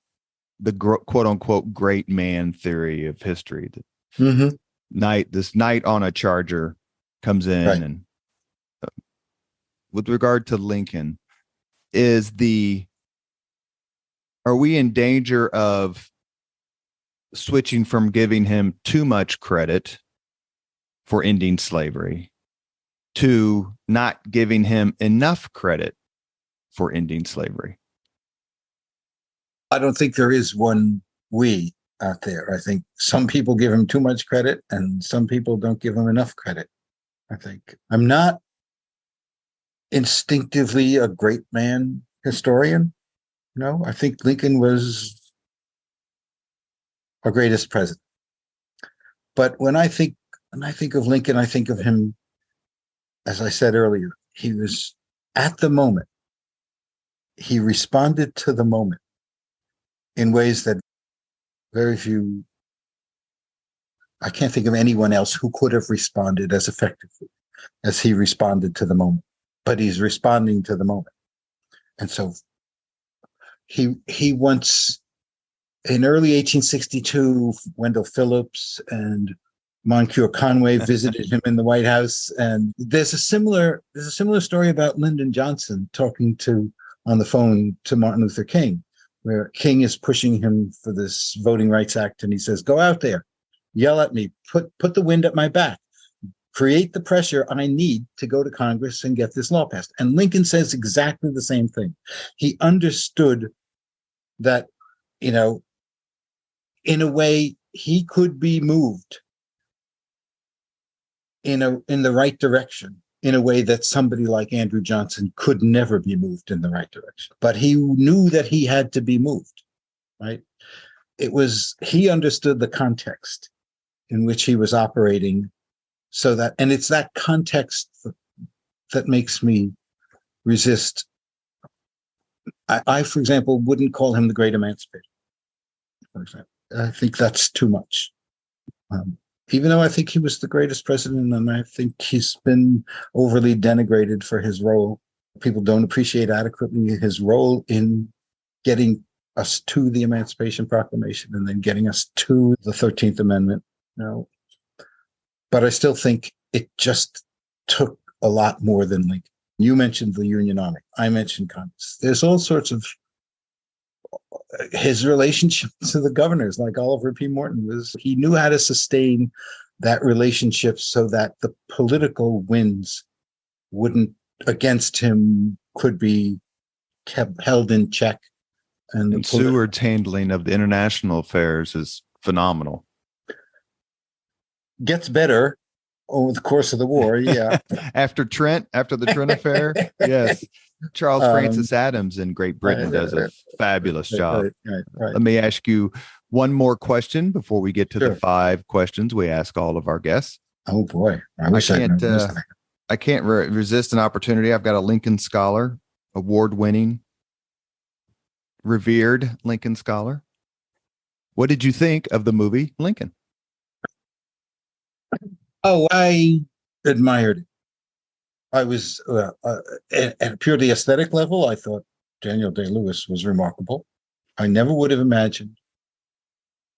the quote unquote great man theory of history. This knight on a charger comes in, right. And with regard to Lincoln, are we in danger of switching from giving him too much credit for ending slavery to not giving him enough credit for ending slavery? I don't think there is one we out there. I think some people give him too much credit and some people don't give him enough credit. I think I'm not instinctively a great man historian. No, I think Lincoln was our greatest president. But when I think of Lincoln, I think of him, as I said earlier, he was at the moment. He responded to the moment in ways that very few, I can't think of anyone else who could have responded as effectively as he responded to the moment. But he's responding to the moment. And so he once, in early 1862, Wendell Phillips and Moncure Conway visited him in the White House. And there's a similar story about Lyndon Johnson talking on the phone to Martin Luther King, where King is pushing him for this Voting Rights Act. And he says, go out there, yell at me, put the wind at my back, create the pressure I need to go to Congress and get this law passed. And Lincoln says exactly the same thing. He understood that, in a way, he could be moved in the right direction, in a way that somebody like Andrew Johnson could never be moved in the right direction. But he knew that he had to be moved, right? He understood the context in which he was operating So that, and it's that context that makes me resist. I, for example, wouldn't call him the Great Emancipator, for example. I think that's too much. Even though I think he was the greatest president, and I think he's been overly denigrated for his role. People don't appreciate adequately his role in getting us to the Emancipation Proclamation and then getting us to the 13th Amendment. No, but I still think it just took a lot more than Lincoln. You mentioned the Union Army. I mentioned Congress. There's all sorts of his relationship to the governors, like Oliver P. Morton, he knew how to sustain that relationship so that the political winds wouldn't against him could be kept held in check. And Seward's handling of the international affairs is phenomenal. Gets better over the course of the war. Yeah. after the Trent affair. Yes. Charles Francis Adams in Great Britain does a fabulous job. Right. Let me ask you one more question before we get to the 5 questions we ask all of our guests. Oh boy. I can't resist an opportunity. I've got a Lincoln Scholar, award-winning, revered Lincoln Scholar. What did you think of the movie Lincoln? Oh, I admired it. I was, at a purely aesthetic level, I thought Daniel Day-Lewis was remarkable. I never would have imagined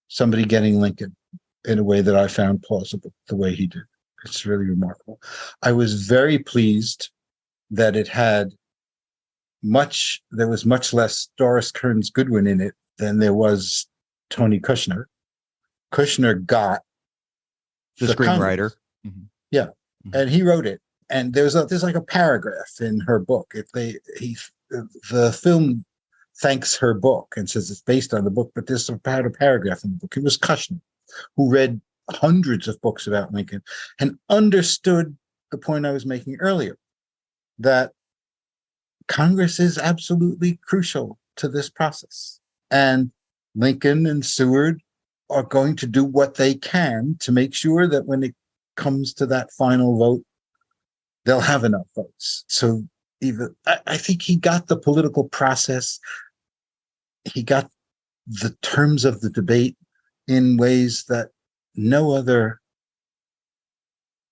somebody getting Lincoln in a way that I found plausible the way he did. It's really remarkable. I was very pleased that it had there was much less Doris Kearns Goodwin in it than there was Tony Kushner. Kushner got the screenwriter. Mm-hmm. Yeah. Mm-hmm. And he wrote it. And there's like a paragraph in her book. The film thanks her book and says it's based on the book, but there's about a paragraph in the book. It was Kushner, who read hundreds of books about Lincoln and understood the point I was making earlier, that Congress is absolutely crucial to this process. And Lincoln and Seward are going to do what they can to make sure that when it comes to that final vote, they'll have enough votes. So I think he got the political process. He got the terms of the debate in ways that no other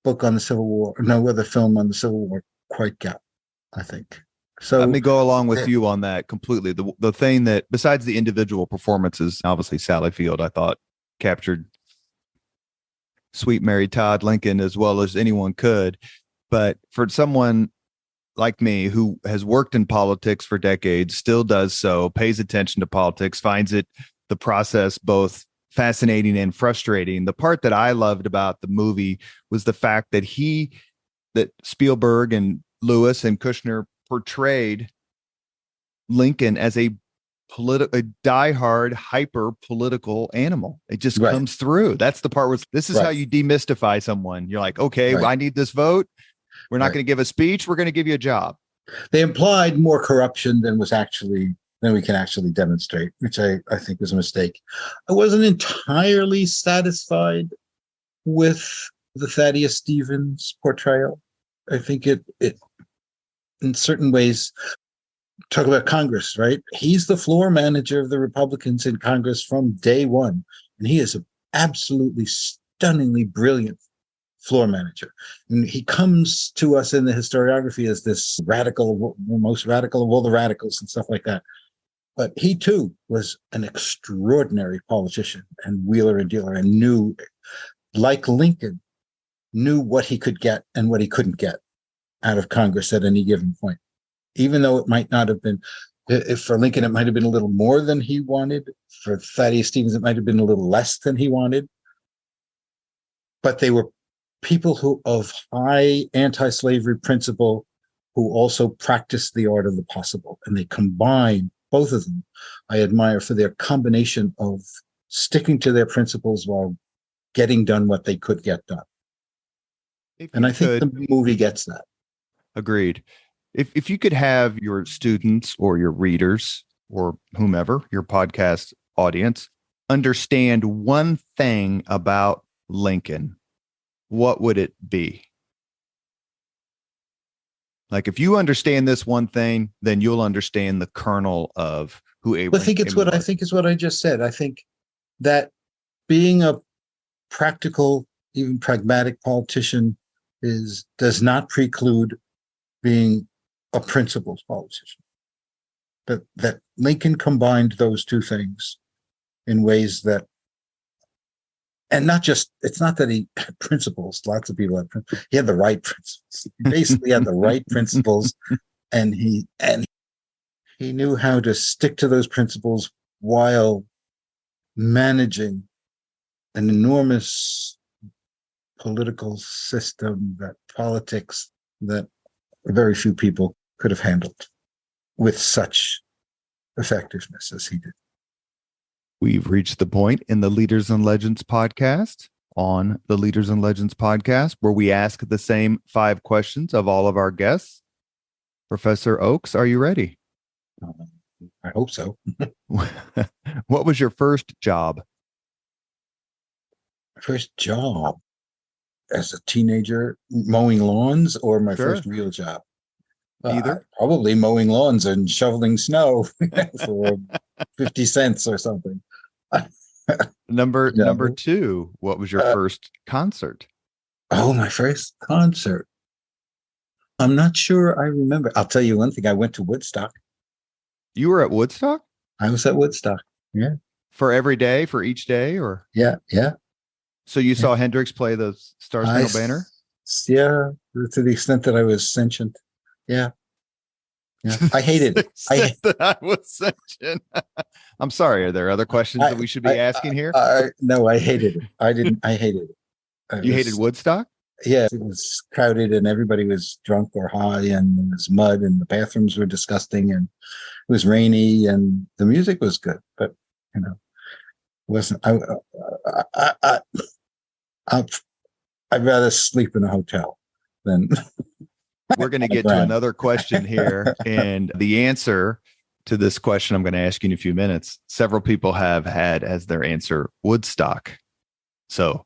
book on the Civil War, no other film on the Civil War quite got, I think. So let me go along with you on that completely. The thing that, besides the individual performances, obviously Sally Field, I thought captured sweet Mary Todd Lincoln as well as anyone could. But for someone like me who has worked in politics for decades, still does so, pays attention to politics, finds the process both fascinating and frustrating. The part that I loved about the movie was the fact that Spielberg and Lewis and Kushner portrayed Lincoln as a diehard, hyper political animal. It just comes through. That's the part where this is how you demystify someone. You're like, okay, I need this vote. We're not going to give a speech. We're going to give you a job. They implied more corruption than we can actually demonstrate, which I think was a mistake. I wasn't entirely satisfied with the Thaddeus Stevens portrayal. I think it in certain ways, talk about Congress, right? He's the floor manager of the Republicans in Congress from day one. And he is an absolutely stunningly brilliant floor manager. And he comes to us in the historiography as this most radical of all the radicals and stuff like that. But he too was an extraordinary politician and wheeler and dealer, and knew, like Lincoln, knew what he could get and what he couldn't get out of Congress at any given point. Even though it might not have been, if for Lincoln, it might have been a little more than he wanted. For Thaddeus Stevens, it might have been a little less than he wanted. But they were people who of high anti-slavery principle, who also practiced the art of the possible. And they combine, both of them, I admire for their combination of sticking to their principles while getting done what they could get done. And I think the movie gets that. Agreed. If you could have your students or your readers or whomever, your podcast audience, understand one thing about Lincoln, what would it be? Like, if you understand this one thing, then you'll understand the kernel of who Abraham I think it's was. what I think is what I just said. I think that being a practical, even pragmatic politician does not preclude being a principled politician. That Lincoln combined those two things in ways that, and not just, it's not that he had principles. Lots of people had principles. He had the right principles. He basically had the right principles, and he knew how to stick to those principles while managing an enormous political system, that politics that very few people could have handled with such effectiveness as he did. We've reached the point in the Leaders and Legends podcast, on the Leaders and Legends podcast, where we ask the same 5 questions of all of our guests. Professor Oakes, are you ready? I hope so. What was your first job? First job as a teenager, mowing lawns, or my Sure. first real job? Either. Probably mowing lawns and shoveling snow for 50 cents or something. Number No. 2, what was your first concert? Oh, my first concert. I'm not sure I remember. I'll tell you one thing. I went to Woodstock. You were at Woodstock? I was at Woodstock. Yeah. For every day, for each day, or? Yeah. So you saw Hendrix play the Star Spangled Banner? Yeah, to the extent that I was sentient. Yeah. I hated it. I was sentient. I'm sorry. Are there other questions that we should be asking here? No, I hated it. I hated it. You hated Woodstock? Yeah, it was crowded and everybody was drunk or high, and there was mud and the bathrooms were disgusting and it was rainy and the music was good, but it wasn't. I'd rather sleep in a hotel than. We're going to get to another question here, and the answer to this question I'm going to ask you in a few minutes, several people have had as their answer Woodstock. So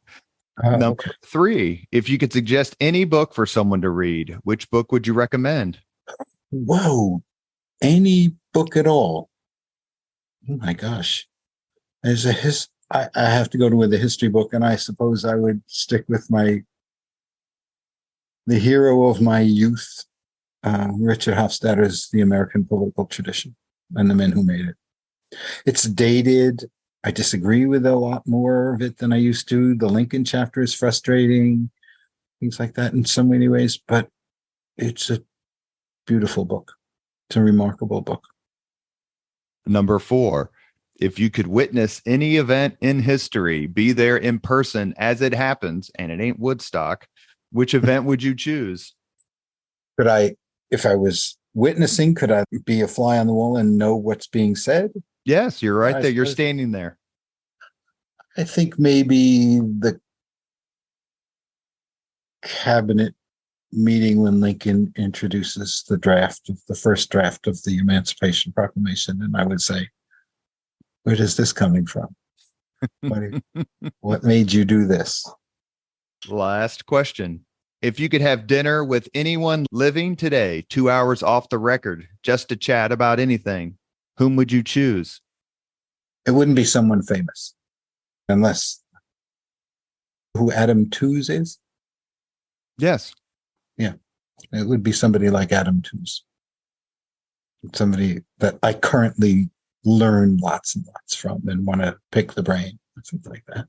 number 3, if you could suggest any book for someone to read, which book would you recommend? Whoa, any book at all. Oh my gosh. I have to go with the history book, and I suppose I would stick with the hero of my youth, Richard Hofstadter's The American Political Tradition and the Men Who Made It. It's dated. I disagree with a lot more of it than I used to. The Lincoln chapter is frustrating, things like that in so many ways, but it's a beautiful book. It's a remarkable book. Number 4, if you could witness any event in history, be there in person as it happens, and it ain't Woodstock, which event would you choose? If I was witnessing, could I be a fly on the wall and know what's being said? Yes, you're right there. You're standing there. I think maybe the cabinet meeting when Lincoln introduces the first draft of the Emancipation Proclamation. And I would say, where is this coming from? What made you do this? Last question. If you could have dinner with anyone living today, 2 hours off the record, just to chat about anything, whom would you choose? It wouldn't be someone famous, unless who Adam Tooze is. Yes. Yeah. It would be somebody like Adam Tooze. Somebody that I currently learn lots and lots from and want to pick the brain, something like that.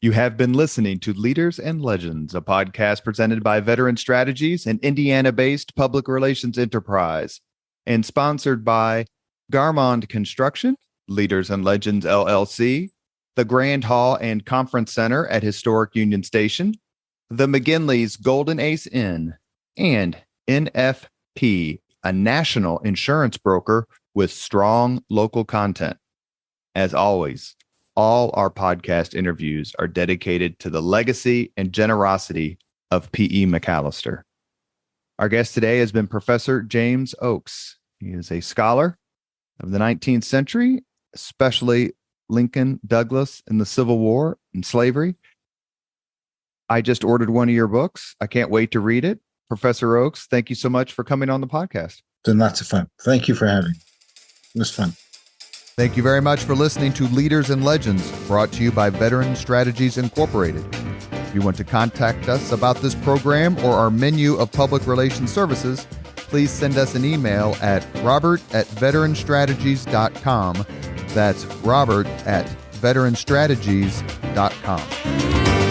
You have been listening to Leaders and Legends, a podcast presented by Veteran Strategies, an Indiana-based public relations enterprise, and sponsored by Garmond Construction, Leaders and Legends LLC, the Grand Hall and Conference Center at Historic Union Station, the McGinley's Golden Ace Inn, and NFP, a national insurance broker with strong local content. As always, all our podcast interviews are dedicated to the legacy and generosity of P.E. McAllister. Our guest today has been Professor James Oakes. He is a scholar of the 19th century, especially Lincoln, Douglas, and the Civil War and slavery. I just ordered one of your books. I can't wait to read it. Professor Oakes, thank you so much for coming on the podcast. It's been lots of fun. Thank you for having me. It was fun. Thank you very much for listening to Leaders and Legends, brought to you by Veteran Strategies Incorporated. If you want to contact us about this program or our menu of public relations services, please send us an email at robert@veteranstrategies.com. That's robert@veteranstrategies.com.